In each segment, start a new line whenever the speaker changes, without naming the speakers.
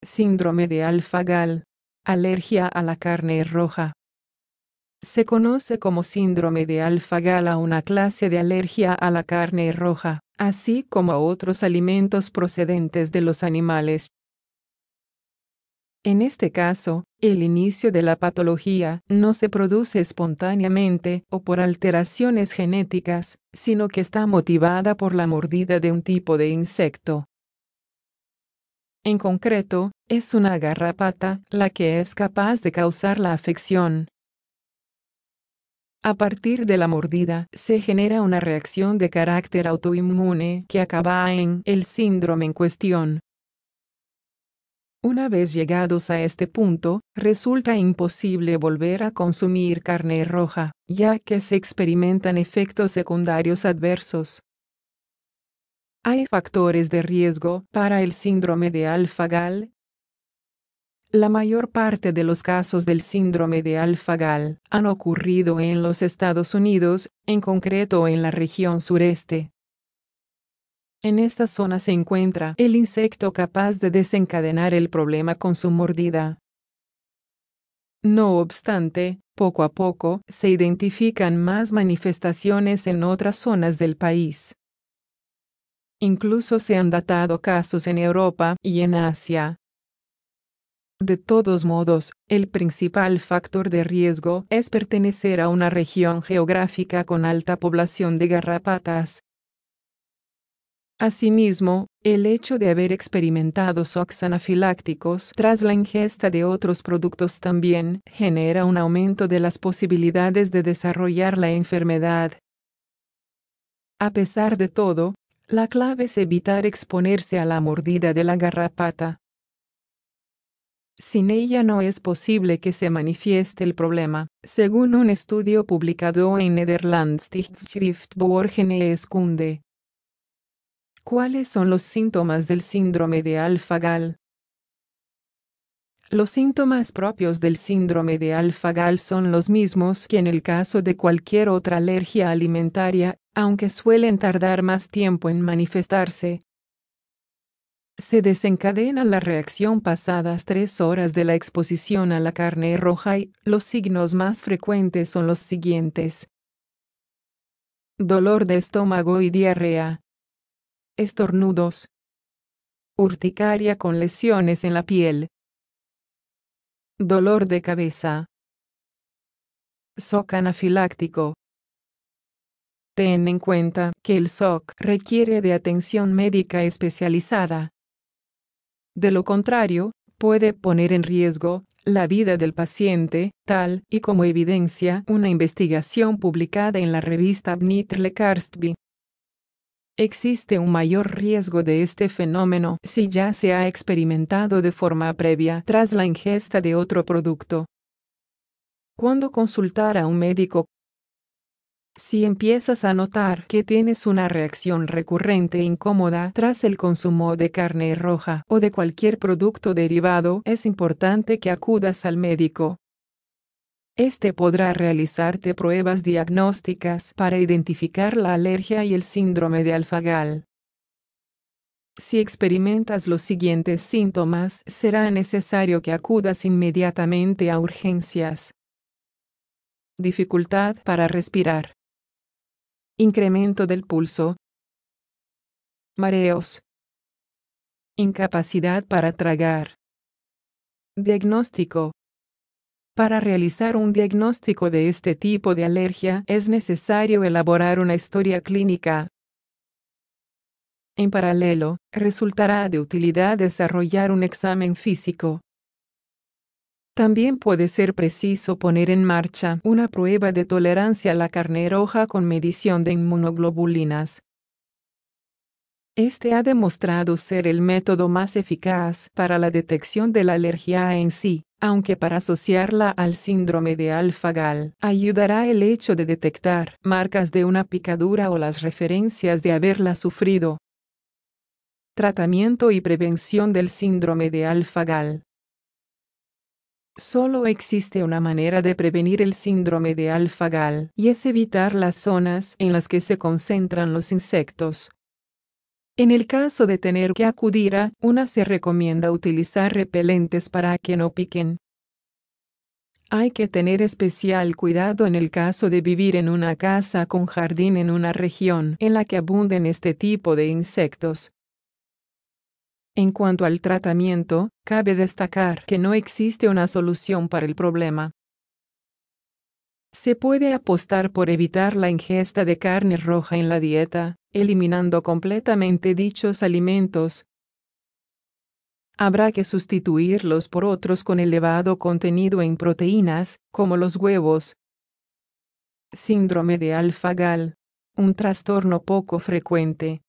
Síndrome de alfa-gal. Alergia a la carne roja. Se conoce como síndrome de alfa-gal a una clase de alergia a la carne roja, así como a otros alimentos procedentes de los animales. En este caso, el inicio de la patología no se produce espontáneamente o por alteraciones genéticas, sino que está motivada por la mordida de un tipo de insecto. En concreto, es una garrapata la que es capaz de causar la afección. A partir de la mordida, se genera una reacción de carácter autoinmune que acaba en el síndrome en cuestión. Una vez llegados a este punto, resulta imposible volver a consumir carne roja, ya que se experimentan efectos secundarios adversos. ¿Hay factores de riesgo para el síndrome de alfa-gal? La mayor parte de los casos del síndrome de alfa-gal han ocurrido en los Estados Unidos, en concreto en la región sureste. En esta zona se encuentra el insecto capaz de desencadenar el problema con su mordida. No obstante, poco a poco se identifican más manifestaciones en otras zonas del país. Incluso se han datado casos en Europa y en Asia. De todos modos, el principal factor de riesgo es pertenecer a una región geográfica con alta población de garrapatas. Asimismo, el hecho de haber experimentado shocks anafilácticos tras la ingesta de otros productos también genera un aumento de las posibilidades de desarrollar la enfermedad. A pesar de todo, la clave es evitar exponerse a la mordida de la garrapata. Sin ella no es posible que se manifieste el problema, según un estudio publicado en Nederlands Tijdschrift Geneeskunde. ¿Cuáles son los síntomas del síndrome de alfa-gal? Los síntomas propios del síndrome de alfa-gal son los mismos que en el caso de cualquier otra alergia alimentaria, aunque suelen tardar más tiempo en manifestarse. Se desencadena la reacción pasadas 3 horas de la exposición a la carne roja y los signos más frecuentes son los siguientes: dolor de estómago y diarrea, estornudos, urticaria con lesiones en la piel, dolor de cabeza, shock anafiláctico. Ten en cuenta que el shock requiere de atención médica especializada. De lo contrario, puede poner en riesgo la vida del paciente, tal y como evidencia una investigación publicada en la revista Lekarstby. Existe un mayor riesgo de este fenómeno si ya se ha experimentado de forma previa tras la ingesta de otro producto. ¿Cuándo consultar a un médico? Si empiezas a notar que tienes una reacción recurrente e incómoda tras el consumo de carne roja o de cualquier producto derivado, es importante que acudas al médico. Este podrá realizarte pruebas diagnósticas para identificar la alergia y el síndrome de alfa-gal. Si experimentas los siguientes síntomas, será necesario que acudas inmediatamente a urgencias. Dificultad para respirar. Incremento del pulso. Mareos. Incapacidad para tragar. Diagnóstico. Para realizar un diagnóstico de este tipo de alergia es necesario elaborar una historia clínica. En paralelo, resultará de utilidad desarrollar un examen físico. También puede ser preciso poner en marcha una prueba de tolerancia a la carne roja con medición de inmunoglobulinas. Este ha demostrado ser el método más eficaz para la detección de la alergia en sí, aunque para asociarla al síndrome de alfa-gal ayudará el hecho de detectar marcas de una picadura o las referencias de haberla sufrido. Tratamiento y prevención del síndrome de alfa-gal. Solo existe una manera de prevenir el síndrome de Alpha-Gal y es evitar las zonas en las que se concentran los insectos. En el caso de tener que acudir a una, se recomienda utilizar repelentes para que no piquen. Hay que tener especial cuidado en el caso de vivir en una casa con jardín en una región en la que abunden este tipo de insectos. En cuanto al tratamiento, cabe destacar que no existe una solución para el problema. Se puede apostar por evitar la ingesta de carne roja en la dieta, eliminando completamente dichos alimentos. Habrá que sustituirlos por otros con elevado contenido en proteínas, como los huevos. Síndrome de Alpha-Gal. Un trastorno poco frecuente.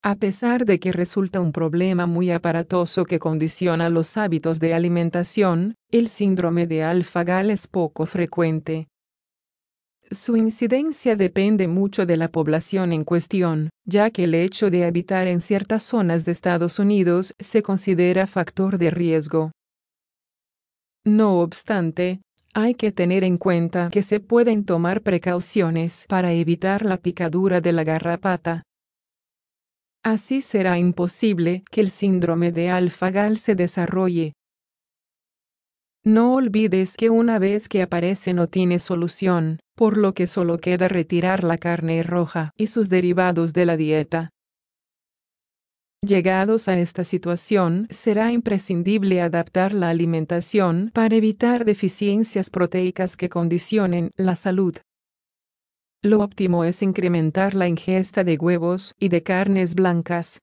A pesar de que resulta un problema muy aparatoso que condiciona los hábitos de alimentación, el síndrome de Alpha-Gal es poco frecuente. Su incidencia depende mucho de la población en cuestión, ya que el hecho de habitar en ciertas zonas de Estados Unidos se considera factor de riesgo. No obstante, hay que tener en cuenta que se pueden tomar precauciones para evitar la picadura de la garrapata. Así será imposible que el síndrome de Alpha-Gal se desarrolle. No olvides que una vez que aparece no tiene solución, por lo que solo queda retirar la carne roja y sus derivados de la dieta. Llegados a esta situación, será imprescindible adaptar la alimentación para evitar deficiencias proteicas que condicionen la salud. Lo óptimo es incrementar la ingesta de huevos y de carnes blancas,